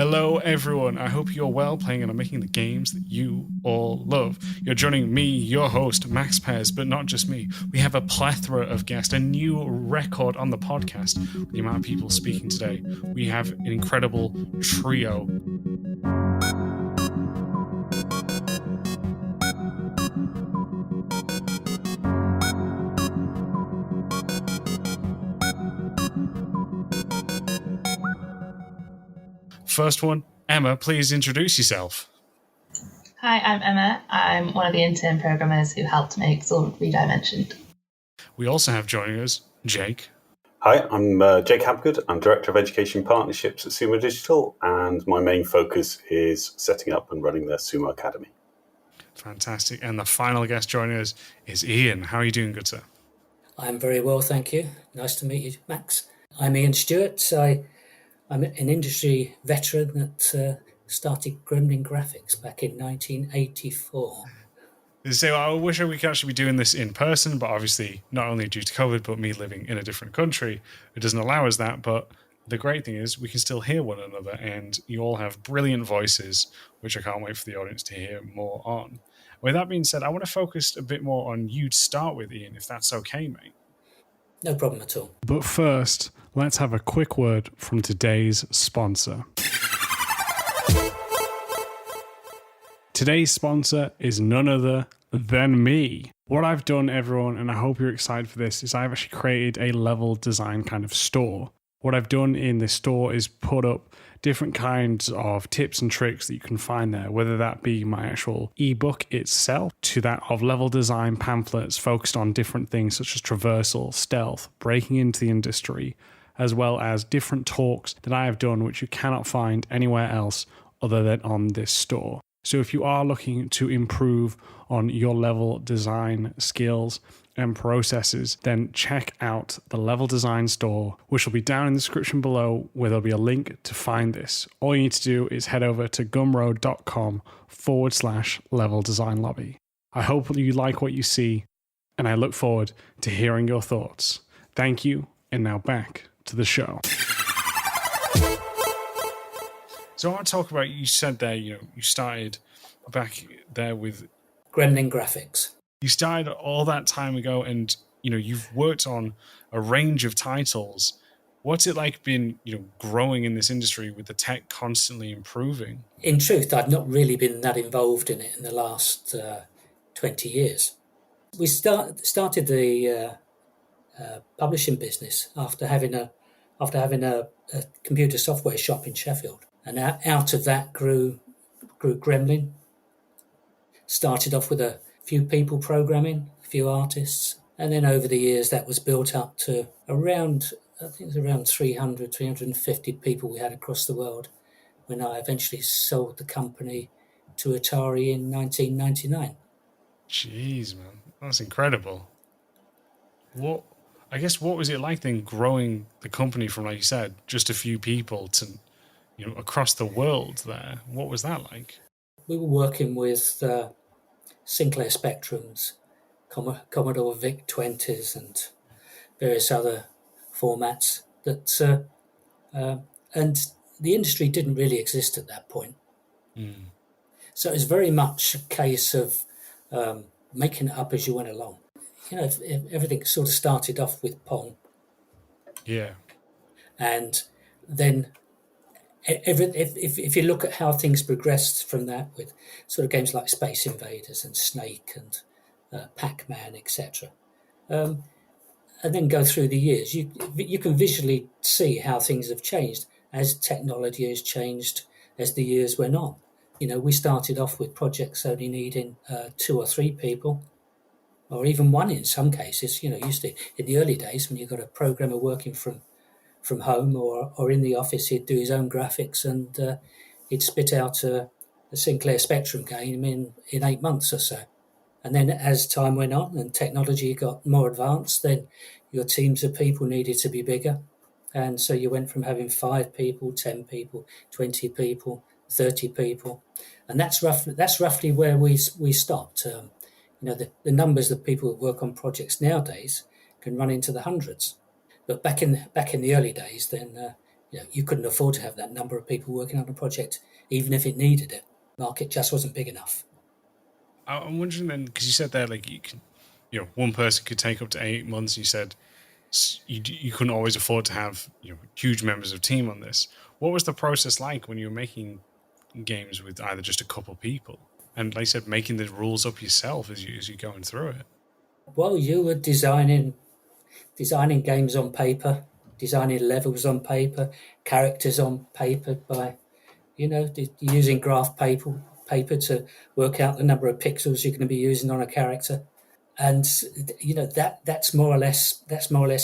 Hello, everyone. I hope you're well playing and are making the games that you all love. You're joining me, your host, Max Pez, but not just me. We have a plethora of guests, a new record on the podcast with the amount of people speaking today. We have an incredible trio. First one, Emma, please introduce yourself. Hi, I'm Emma. I'm one of the intern programmers who helped make Zool Redimensioned. We also have joining us Jake. Hi, I'm Jake Habgood. I'm Director of Education Partnerships at Sumo Digital, and my main focus is setting up and running the Sumo Academy. Fantastic. And the final guest joining us is Ian. How are you doing, good sir? I'm very well, thank you. Nice to meet you, Max. I'm Ian Stewart. I'm an industry veteran that started Gremlin Graphics back in 1984. So I wish we could actually be doing this in person, but obviously not only due to COVID, but me living in a different country, it doesn't allow us that. But the great thing is we can still hear one another, and you all have brilliant voices, which I can't wait for the audience to hear more on. With that being said, I want to focus a bit more on you to start with, Ian, if that's okay, mate. No problem at all. But first, let's have a quick word from today's sponsor. Today's sponsor is none other than me. What I've done, everyone, and I hope you're excited for this, is I've actually created a level design kind of store. What I've done in this store is put up different kinds of tips and tricks that you can find there, whether that be my actual ebook itself to that of level design pamphlets focused on different things such as traversal, stealth, breaking into the industry, as well as different talks that I have done which you cannot find anywhere else other than on this store. So if you are looking to improve on your level design skills and processes, then check out the Level Design Store, which will be down in the description below, where there'll be a link to find this. All you need to do is head over to gumroad.com/level design lobby. I hope you like what you see, and I look forward to hearing your thoughts. Thank you, and now back to the show. So I want to talk about, you said there, you started back there with Gremlin Graphics. You started all that time ago, and you've worked on a range of titles. What's it like being growing in this industry with the tech constantly improving? In truth, I've not really been that involved in it in the last 20 years. We started the publishing business after having a computer software shop in Sheffield, and out of that grew Gremlin. Started off with a few people programming, a few artists, and then over the years that was built up to around 300, 350 people we had across the world when I eventually sold the company to Atari in 1999. Jeez, man, that's incredible. What was it like then growing the company from, like you said, just a few people to across the world there? What was that like? We were working with Sinclair Spectrums, Commodore VIC-20s, and various other formats that, and the industry didn't really exist at that point. Mm. So it was very much a case of making it up as you went along. If everything sort of started off with Pong. Yeah. And then if you look at how things progressed from that with sort of games like Space Invaders and Snake and Pac-Man, etc., and then go through the years, you can visually see how things have changed as technology has changed as the years went on. We started off with projects only needing 2 or 3 people, or even 1 in some cases. Used to in the early days when you got a programmer working from home or in the office, he'd do his own graphics and he'd spit out a Sinclair Spectrum game in 8 months or so. And then as time went on and technology got more advanced, then your teams of people needed to be bigger. And so you went from having 5 people, 10 people, 20 people, 30 people. And that's roughly where we stopped. The numbers of people that work on projects nowadays can run into the hundreds. But back in the early days, then You couldn't afford to have that number of people working on a project, even if it needed it. Market just wasn't big enough. I'm wondering then, because you said there, like, one person could take up to 8 months. You said you couldn't always afford to have huge members of team on this. What was the process like when you were making games with either just a couple people, and like I said, making the rules up yourself as you're going through it? Well, you were designing games on paper, designing levels on paper, characters on paper by using graph paper to work out the number of pixels you're going to be using on a character. And that's more or less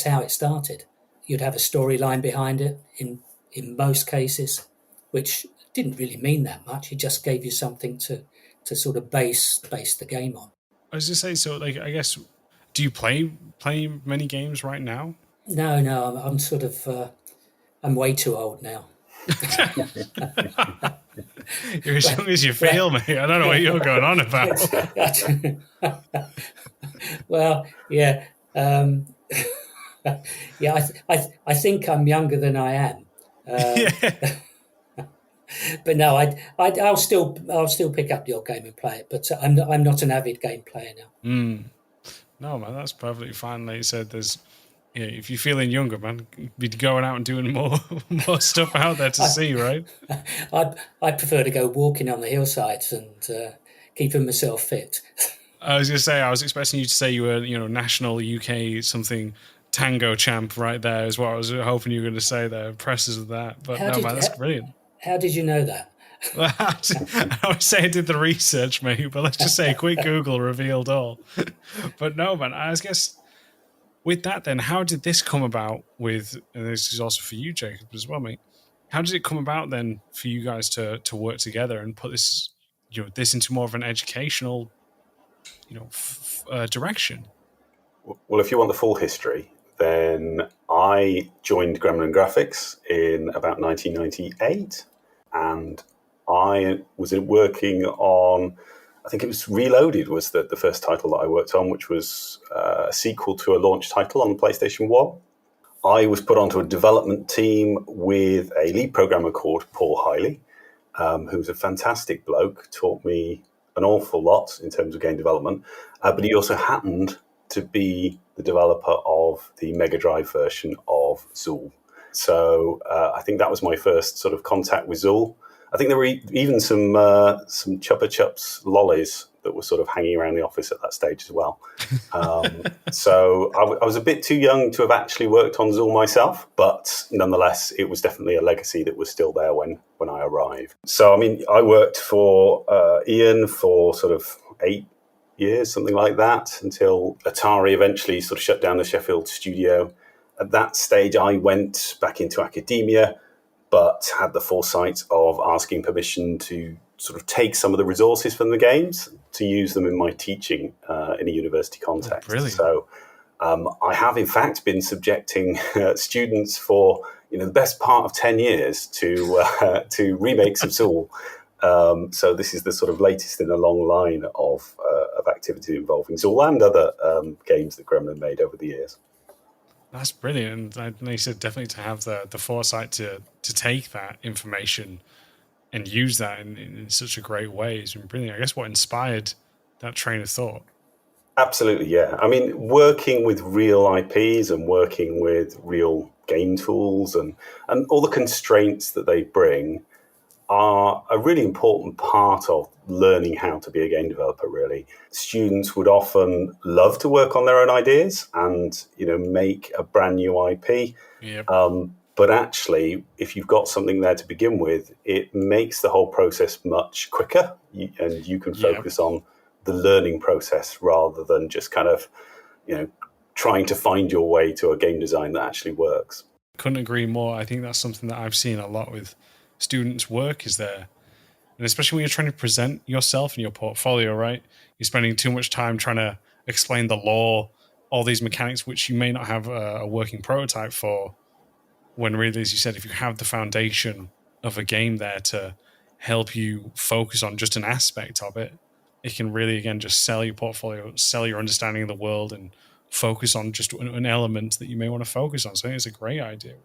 how it started. You'd have a storyline behind it in most cases, which didn't really mean that much. It just gave you something to sort of base the game on. I was just saying, so like, I guess, do you play many games right now? No, I'm sort of I'm way too old now. You're as young as you feel, mate. I don't know what you're going on about. Well, yeah, yeah. I think I'm younger than I am. Yeah. But no, I'll still pick up the old game and play it. But I'm not an avid game player now. No, man, that's perfectly fine. Like you said, there's if you're feeling younger, man, be going out and doing more stuff out there to see, right? I prefer to go walking on the hillsides and keeping myself fit. I was going to say, I was expecting you to say you were, national UK something tango champ right there is what I was hoping you were going to say there. Impressive with that. But man, that's brilliant. How did you know that? I would say I did the research, mate, but let's just say a quick Google revealed all. But no, man, I guess with that then, how did this come about with, and this is also for you, Jacob, as well, mate, how did it come about then for you guys to work together and put this, this into more of an educational, direction? Well, if you want the full history, then I joined Gremlin Graphics in about 1998, and I was working on, I think it was Reloaded was the first title that I worked on, which was a sequel to a launch title on the PlayStation 1. I was put onto a development team with a lead programmer called Paul Hiley, who was a fantastic bloke, taught me an awful lot in terms of game development, but he also happened to be the developer of the Mega Drive version of Zool. So I think that was my first sort of contact with Zool. I think there were even some Chupa Chups lollies that were sort of hanging around the office at that stage as well. So I was a bit too young to have actually worked on Zool myself, but nonetheless, it was definitely a legacy that was still there when I arrived. So, I mean, I worked for Ian for sort of 8 years, something like that, until Atari eventually sort of shut down the Sheffield studio. At that stage, I went back into academia, but had the foresight of asking permission to sort of take some of the resources from the games to use them in my teaching in a university context. Oh, so I have, in fact, been subjecting students for the best part of 10 years to remakes of Zool. So this is the sort of latest in a long line of activity involving Zool and other games that Gremlin made over the years. That's brilliant. And like you said, definitely to have the foresight to take that information and use that in such a great way has been brilliant. I guess what inspired that train of thought? Absolutely, yeah. I mean, working with real IPs and working with real game tools and all the constraints that they bring are a really important part of learning how to be a game developer, really. Students would often love to work on their own ideas and, make a brand new IP. Yep. But actually, if you've got something there to begin with, it makes the whole process much quicker and you can focus on the learning process rather than just kind of, trying to find your way to a game design that actually works. Couldn't agree more. I think that's something that I've seen a lot with students' work is there. And especially when you're trying to present yourself and your portfolio, right? You're spending too much time trying to explain the lore, all these mechanics, which you may not have a working prototype for, when really, as you said, if you have the foundation of a game there to help you focus on just an aspect of it, it can really, again, just sell your portfolio, sell your understanding of the world and focus on just an element that you may want to focus on. So I think it's a great idea.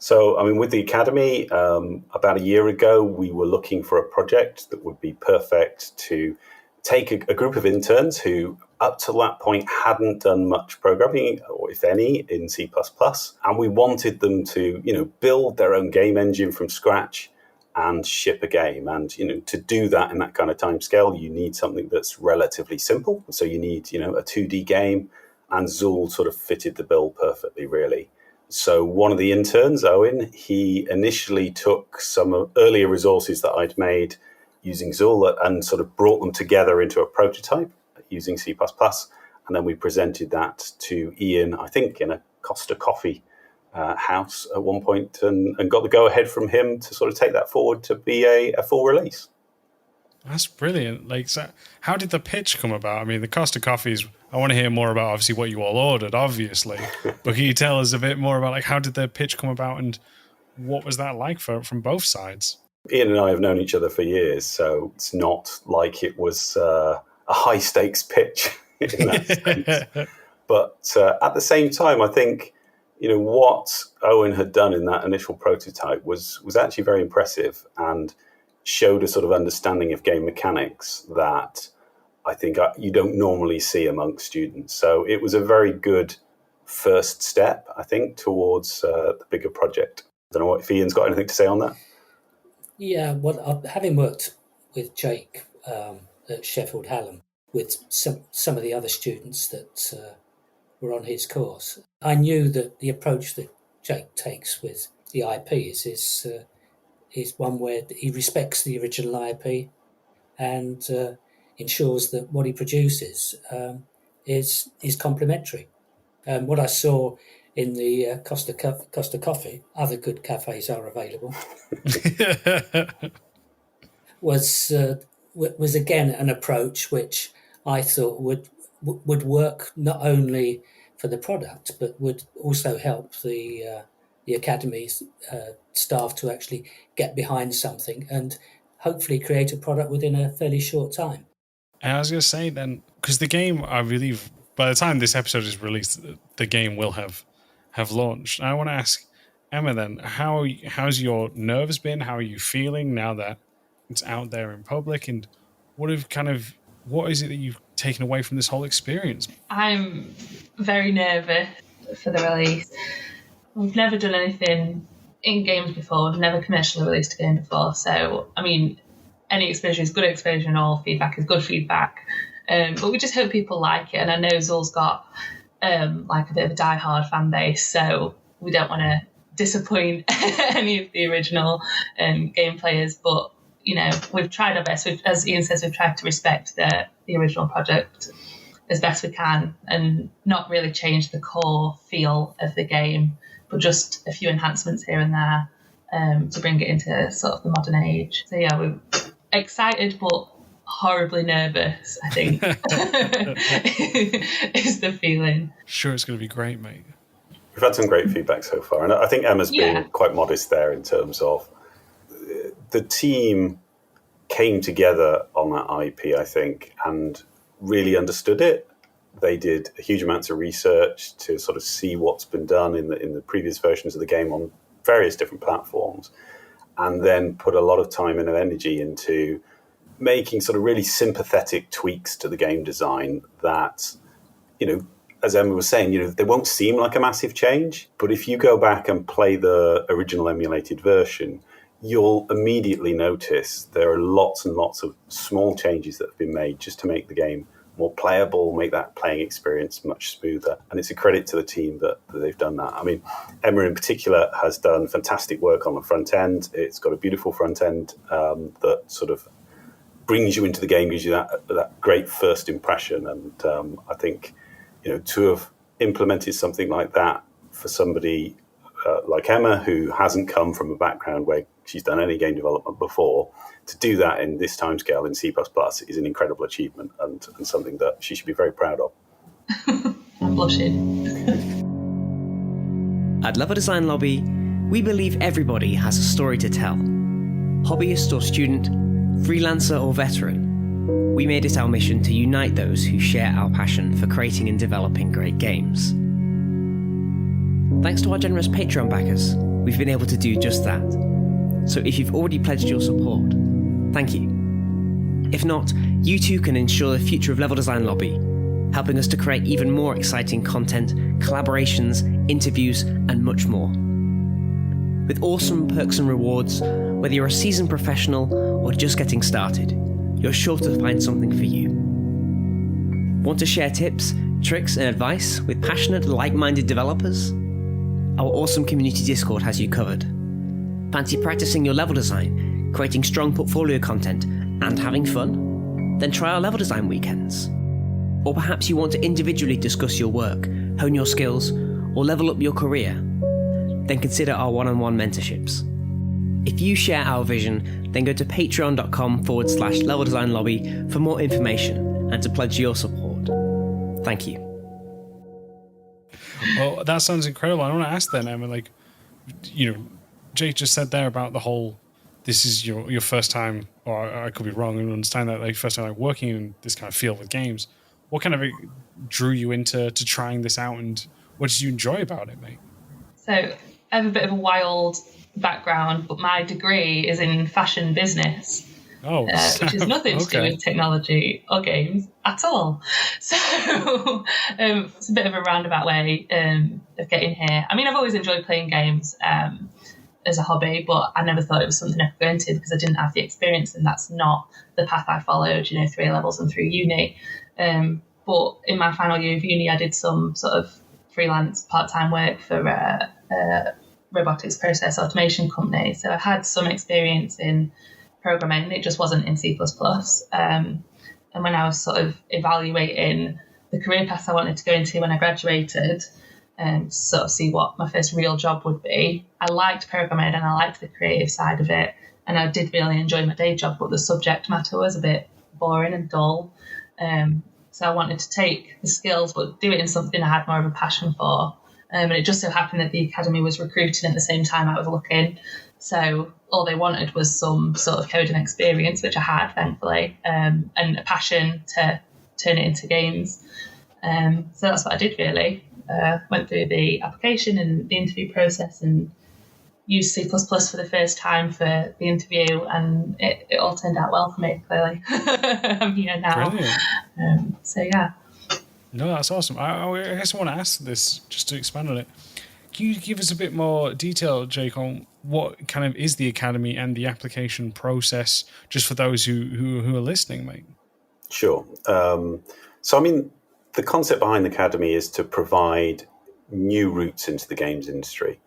So, I mean, with the Academy, about a year ago, we were looking for a project that would be perfect to take a group of interns who, up to that point, hadn't done much programming, or if any, in C++. And we wanted them to, build their own game engine from scratch and ship a game. And, to do that in that kind of timescale, you need something that's relatively simple. So you need, a 2D game, and Zool sort of fitted the bill perfectly, really. So one of the interns, Owen, he initially took some earlier resources that I'd made using Zool and sort of brought them together into a prototype using C++. And then we presented that to Ian, I think, in a Costa Coffee house at one point, and got the go-ahead from him to sort of take that forward to be a full release. That's brilliant. So how did the pitch come about? I mean, the Costa Coffees, I want to hear more about obviously what you all ordered, obviously. But can you tell us a bit more about how did the pitch come about and what was that like from both sides? Ian and I have known each other for years, so it's not like it was a high-stakes pitch in that sense. But at the same time, I think, what Owen had done in that initial prototype was actually very impressive and showed a sort of understanding of game mechanics that I think you don't normally see amongst students. So it was a very good first step, I think, towards the bigger project. I don't know if Ian's got anything to say on that. Yeah, well, having worked with Jake at Sheffield Hallam, with some of the other students that were on his course, I knew that the approach that Jake takes with the IP is one where he respects the original IP and ensures that what he produces is complementary. What I saw in the Costa Coffee, other good cafes are available, was again an approach which I thought would work not only for the product but would also help the Academy's staff to actually get behind something and hopefully create a product within a fairly short time. And I was going to say then, because the game, I believe, by the time this episode is released, the game will have launched. And I want to ask Emma then, how's your nerves been? How are you feeling now that it's out there in public? And what is it that you've taken away from this whole experience? I'm very nervous for the release. We've never done anything in games before. We've never commercially released a game before. So, I mean, any exposure is good exposure and all feedback is good feedback. But we just hope people like it. And I know Zool's got a bit of a die-hard fan base, so we don't want to disappoint any of the original game players. But, we've tried our best. As Ian says, we've tried to respect the original project as best we can and not really change the core feel of the game, but just a few enhancements here and there to bring it into sort of the modern age. So yeah, we're excited but horribly nervous, I think, is the feeling. Sure, it's going to be great, mate. We've had some great feedback so far, and I think Emma's been quite modest there in terms of the team came together on that IP, I think, and really understood it. They did a huge amounts of research to sort of see what's been done in the previous versions of the game on various different platforms, and then put a lot of time and energy into making sort of really sympathetic tweaks to the game design that, as Emma was saying, they won't seem like a massive change, but if you go back and play the original emulated version, you'll immediately notice there are lots and lots of small changes that have been made just to make the game more playable, make that playing experience much smoother. And it's a credit to the team that they've done that. I mean, Emma in particular has done fantastic work on the front end. It's got a beautiful front end that sort of brings you into the game, gives you that great first impression. And I think, to have implemented something like that for somebody like Emma, who hasn't come from a background where she's done any game development before, to do that in this timescale in C++ is an incredible achievement and something that she should be very proud of. I'm blushing. At Lover Design Lobby, we believe everybody has a story to tell. Hobbyist or student, freelancer or veteran, we made it our mission to unite those who share our passion for creating and developing great games. Thanks to our generous Patreon backers, we've been able to do just that. So if you've already pledged your support, thank you. If not, you too can ensure the future of Level Design Lobby, helping us to create even more exciting content, collaborations, interviews, and much more. With awesome perks and rewards, whether you're a seasoned professional or just getting started, you're sure to find something for you. Want to share tips, tricks, and advice with passionate, like-minded developers? Our awesome community Discord has you covered. Fancy practicing your level design, creating strong portfolio content, and having fun? Then try our level design weekends. Or perhaps you want to individually discuss your work, hone your skills, or level up your career? Then consider our one-on-one mentorships. If you share our vision, then go to patreon.com/Level Design Lobby for more information and to pledge your support. Thank you. Well, that sounds incredible. I want to ask then, Emma, like, Jake just said there about the whole, this is your first time, or I could be wrong and understand that, like, first time like working in this kind of field with games. What kind of drew you into trying this out, and what did you enjoy about it, mate? So I have a bit of a wild background, but my degree is in fashion business, which is nothing to do with technology or games at all. So it's a bit of a roundabout way of getting here. I mean, I've always enjoyed playing games as a hobby, but I never thought it was something I could go into because I didn't have the experience, and that's not the path I followed, 3 levels and through uni. But in my final year of uni, I did some sort of freelance part-time work for a robotics process automation company. So I had some experience in programming. It just wasn't in C++. And when I was sort of evaluating the career path I wanted to go into when I graduated, and sort of see what my first real job would be, I liked programming and I liked the creative side of it. And I did really enjoy my day job, but the subject matter was a bit boring and dull. So I wanted to take the skills, but do it in something I had more of a passion for. And it just so happened that the Academy was recruiting at the same time I was looking. So all they wanted was some sort of coding experience, which I had, thankfully, and a passion to turn it into games. So that's what I did, really. Went through the application and the interview process and used C++ for the first time for the interview, and it all turned out well for me, clearly. I'm here now. Brilliant. So, yeah. No, that's awesome. I guess I want to ask this, just to expand on it. Can you give us a bit more detail, Jake, on what kind of is the Academy and the application process, just for those who are listening, mate? Sure. So, I mean, the concept behind the Academy is to provide new routes into the games industry.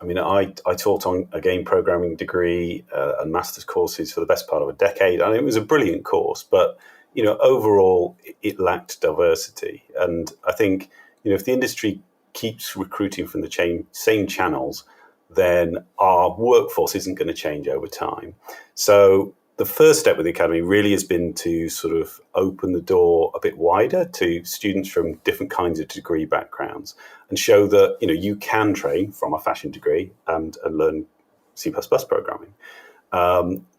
I mean, I taught on a game programming degree and master's courses for the best part of a decade, and it was a brilliant course, but overall, it lacked diversity. And I think, if the industry keeps recruiting from the same channels, then our workforce isn't going to change over time. So the first step with the Academy really has been to sort of open the door a bit wider to students from different kinds of degree backgrounds and show that, you can train from a fashion degree and learn C++ programming.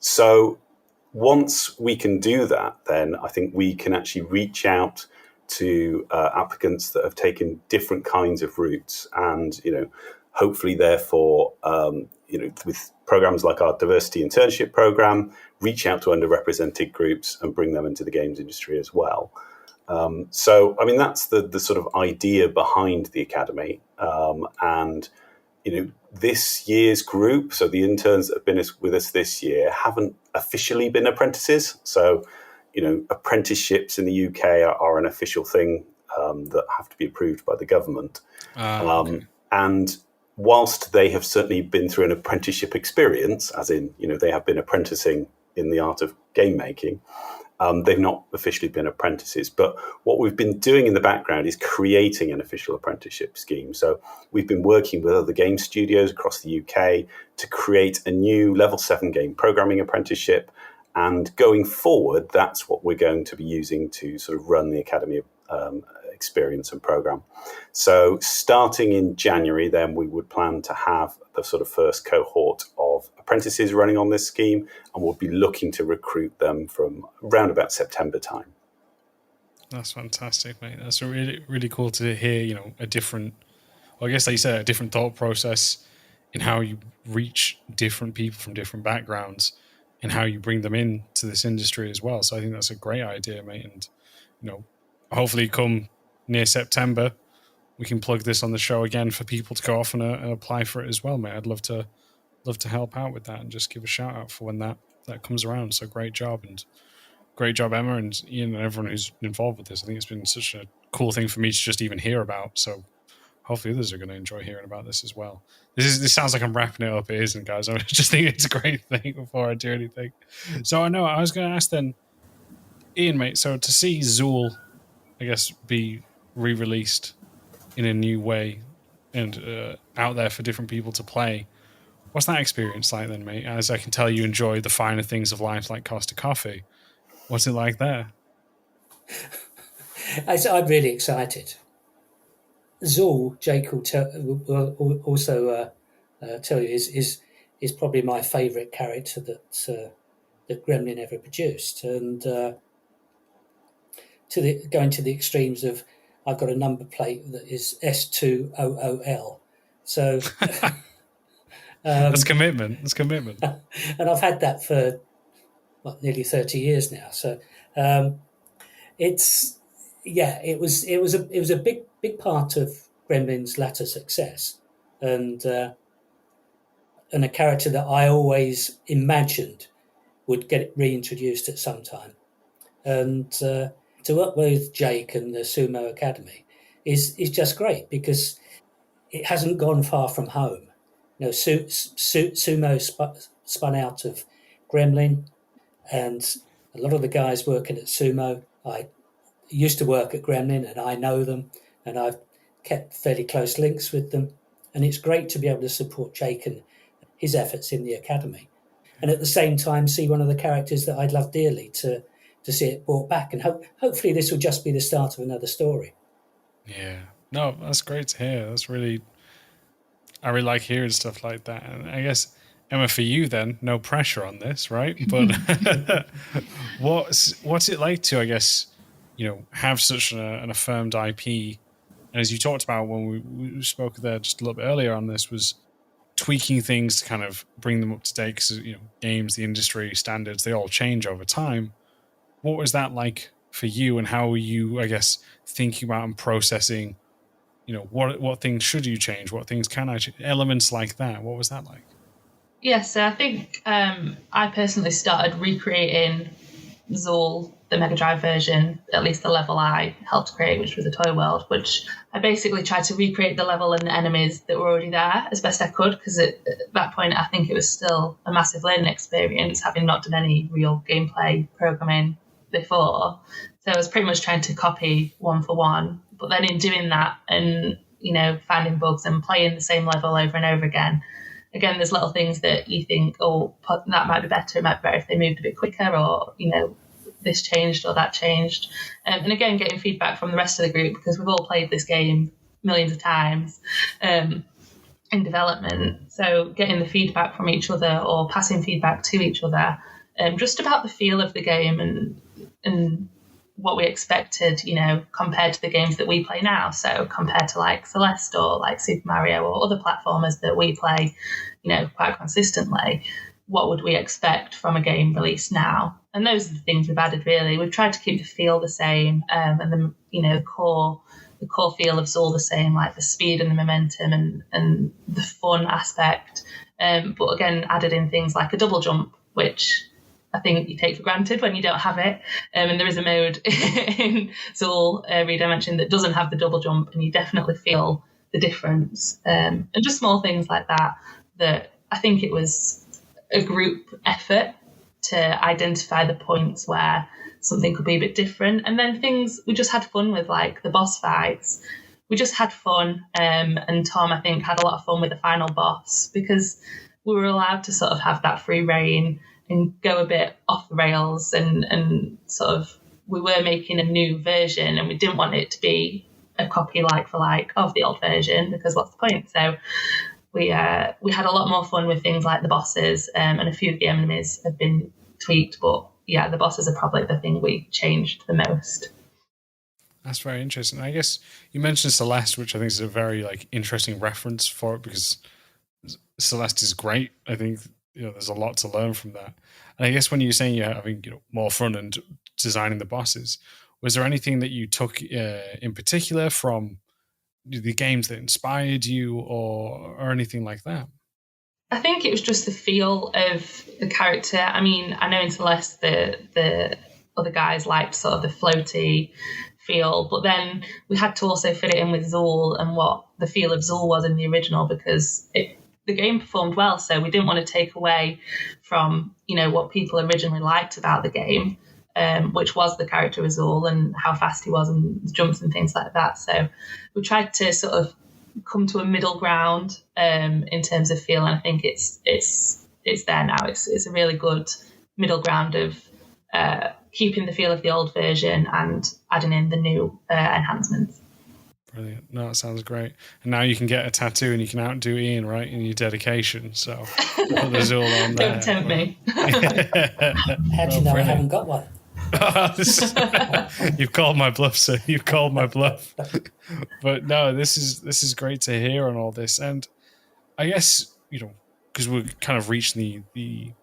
So once we can do that, then I think we can actually reach out to applicants that have taken different kinds of routes and, hopefully, therefore, with programs like our diversity internship program, reach out to underrepresented groups and bring them into the games industry as well. So, I mean, that's the sort of idea behind the Academy. And, this year's group, so the interns that have been with us this year haven't officially been apprentices. So, apprenticeships in the UK are an official thing that have to be approved by the government. Okay. And whilst they have certainly been through an apprenticeship experience, as in, they have been apprenticing in the art of game making, they've not officially been apprentices. But what we've been doing in the background is creating an official apprenticeship scheme. So we've been working with other game studios across the UK to create a new level 7 game programming apprenticeship. And going forward, that's what we're going to be using to sort of run the Academy experience and program. So starting in January, then we would plan to have the sort of first cohort of apprentices running on this scheme, and we'll be looking to recruit them from around about September time. That's fantastic, mate. That's really, really cool to hear, a different, well, I guess like you said, a different thought process in how you reach different people from different backgrounds and how you bring them into this industry as well. So I think that's a great idea, mate. And, hopefully come near September, we can plug this on the show again for people to go off and apply for it as well, mate. I'd love to help out with that and just give a shout out for when that comes around. So great job, Emma and Ian and everyone who's involved with this. I think it's been such a cool thing for me to just even hear about. So hopefully others are going to enjoy hearing about this as well. This sounds like I'm wrapping it up. It isn't, guys. I just think it's a great thing before I do anything. So I know I was going to ask then, Ian, mate, so to see Zool, I guess, be re-released in a new way and out there for different people to play, what's that experience like then, mate? As I can tell, you enjoy the finer things of life like Costa Coffee. What's it like there? I'm really excited. Zool, Jake will also tell you, is probably my favourite character that Gremlin ever produced. And going to the extremes of, I've got a number plate that is S2OOL. So that's commitment. That's commitment. And I've had that for nearly 30 years now. So it was a big part of Gremlin's latter success, and a character that I always imagined would get reintroduced at some time. And to work with Jake and the Sumo Academy is just great, because it hasn't gone far from home. Sumo spun out of Gremlin, and a lot of the guys working at Sumo, I used to work at Gremlin, and I know them, and I've kept fairly close links with them. And it's great to be able to support Jake and his efforts in the Academy, and at the same time see one of the characters that I'd love dearly to see it brought back. And hopefully this will just be the start of another story. Yeah. No, that's great to hear. I really like hearing stuff like that. And I guess, Emma, for you then, no pressure on this, right? But what's it like to, I guess, have such an affirmed IP? And as you talked about when we spoke there just a little bit earlier on this, was tweaking things to kind of bring them up to date, because games, the industry standards, they all change over time. What was that like for you, and how were you, I guess, thinking about and processing, what things should you change, what things can I change, elements like that? What was that like? Yes, so I think I personally started recreating Zool, the Mega Drive version, at least the level I helped create, which was a toy world, which I basically tried to recreate the level and the enemies that were already there as best I could, because at that point I think it was still a massive learning experience, having not done any real gameplay programming before. So I was pretty much trying to copy one for one, but then in doing that and finding bugs and playing the same level over and over again, there's little things that you think, oh, that might be better. It might be better if they moved a bit quicker, or, this changed or that changed. And again, getting feedback from the rest of the group, because we've all played this game millions of times in development. So getting the feedback from each other or passing feedback to each other, just about the feel of the game and what we expected, compared to the games that we play now. So compared to like Celeste or like Super Mario or other platformers that we play, quite consistently, what would we expect from a game released now? And those are the things we've added, really. We've tried to keep the feel the same, and the core feel of Zool the same, like the speed and the momentum and the fun aspect. But again, added in things like a double jump, which I think you take for granted when you don't have it. And there is a mode in Zool Redimensioned that doesn't have the double jump, and you definitely feel the difference. And just small things like that I think it was a group effort to identify the points where something could be a bit different. And then things we just had fun with, like the boss fights. We just had fun. And Tom, I think, had a lot of fun with the final boss, because we were allowed to sort of have that free reign and go a bit off the rails, and sort of, we were making a new version, and we didn't want it to be a copy like for like of the old version, because what's the point? So we had a lot more fun with things like the bosses, and a few of the enemies have been tweaked, but yeah, the bosses are probably the thing we changed the most. That's very interesting. I guess you mentioned Celeste, which I think is a very interesting reference for it, because Celeste is great. I think there's a lot to learn from that. And I guess when you're saying you're having more fun and designing the bosses, was there anything that you took in particular from the games that inspired you, or anything like that? I think it was just the feel of the character. I mean, I know in Celeste the other guys liked sort of the floaty feel, but then we had to also fit it in with Zool and what the feel of Zool was in the original, because the game performed well, so we didn't want to take away from what people originally liked about the game, which was the character of Zool and how fast he was and the jumps and things like that. So we tried to sort of come to a middle ground in terms of feel, and I think it's there now. It's a really good middle ground of keeping the feel of the old version and adding in the new enhancements. Brilliant. No, that sounds great. And now you can get a tattoo and you can outdo Ian, right, in your dedication. So there's all on there. Don't tempt me. How do you know I haven't got one? You've called my bluff, sir. You've called my bluff. But no, this is great to hear on all this. And I guess, because we're kind of reaching the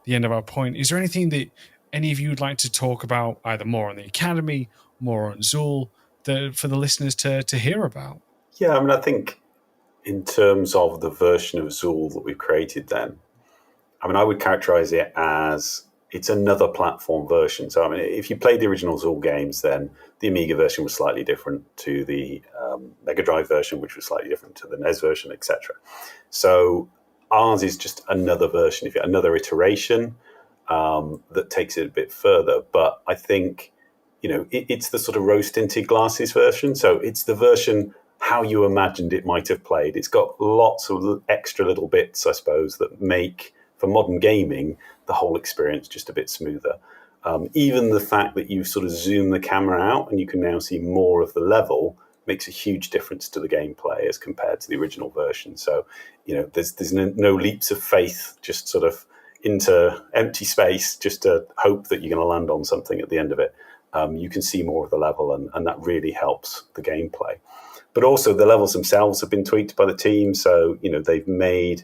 end of our point, is there anything that any of you would like to talk about, either more on the Academy, more on Zool, for the listeners to hear about? Yeah, I mean, I think in terms of the version of Zool that we've created then, I mean, I would characterize it as it's another platform version. So, I mean, if you played the original Zool games, then the Amiga version was slightly different to the Mega Drive version, which was slightly different to the NES version, etc. So ours is just another version, another iteration that takes it a bit further. But I think, it's the sort of rose-tinted glasses version. So it's the version how you imagined it might have played. It's got lots of extra little bits, I suppose, that make, for modern gaming, the whole experience just a bit smoother. Even the fact that you sort of zoom the camera out and you can now see more of the level makes a huge difference to the gameplay as compared to the original version. So, there's no leaps of faith just sort of into empty space just to hope that you're going to land on something at the end of it. You can see more of the level, and that really helps the gameplay. But also the levels themselves have been tweaked by the team. So, they've made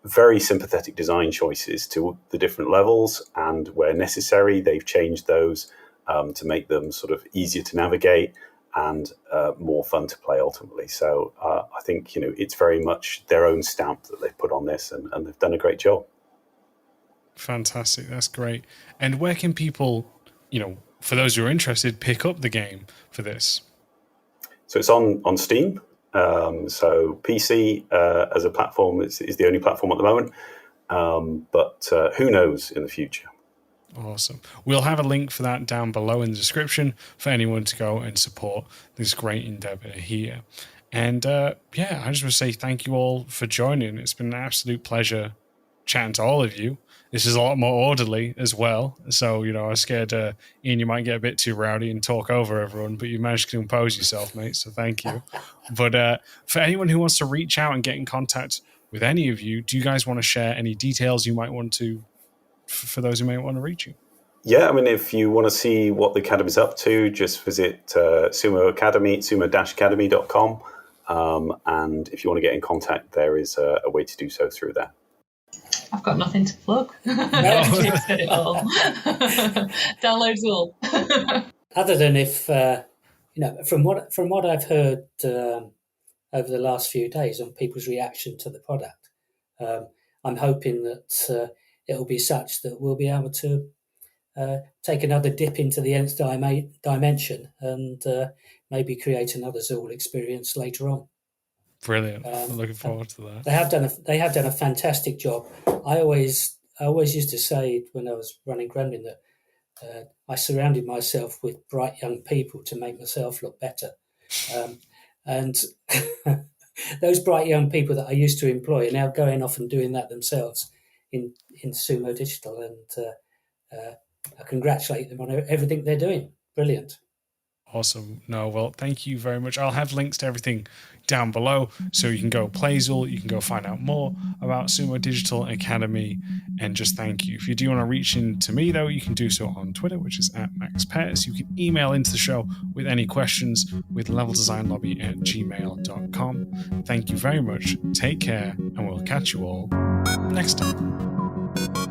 very sympathetic design choices to the different levels, and where necessary, they've changed those to make them sort of easier to navigate and more fun to play ultimately. So I think, it's very much their own stamp that they've put on this, and they've done a great job. Fantastic. That's great. And where can people, for those who are interested, pick up the game for this? So it's on Steam. So PC as a platform is the only platform at the moment. But who knows in the future? Awesome. We'll have a link for that down below in the description for anyone to go and support this great endeavor here. And I just want to say thank you all for joining. It's been an absolute pleasure chatting to all of you. This is a lot more orderly as well. So, I was scared, Ian, you might get a bit too rowdy and talk over everyone, but you managed to compose yourself, mate. So thank you. But for anyone who wants to reach out and get in contact with any of you, do you guys want to share any details you might want to, for those who may want to reach you? Yeah, I mean, if you want to see what the Academy's up to, just visit Sumo Academy, sumo-academy.com. And if you want to get in contact, there is a way to do so through there. I've got nothing to plug. You've said it all. Download Zool. Other than if, from what I've heard over the last few days on people's reaction to the product, I'm hoping that it'll be such that we'll be able to take another dip into the nth dimension and maybe create another Zool experience later on. Brilliant. I'm looking forward to that. They have done a fantastic job. I always used to say when I was running Gremlin that I surrounded myself with bright young people to make myself look better. And those bright young people that I used to employ are now going off and doing that themselves in Sumo Digital. And I congratulate them on everything they're doing. Brilliant. Awesome. No, well, thank you very much. I'll have links to everything down below, so you can go play Zool, you can go find out more about Sumo Digital Academy, and just thank you. If you do want to reach into me, though, you can do so on Twitter, which is @MaxPettis. You can email into the show with any questions with leveldesignlobby@gmail.com. Thank you very much. Take care, and we'll catch you all next time.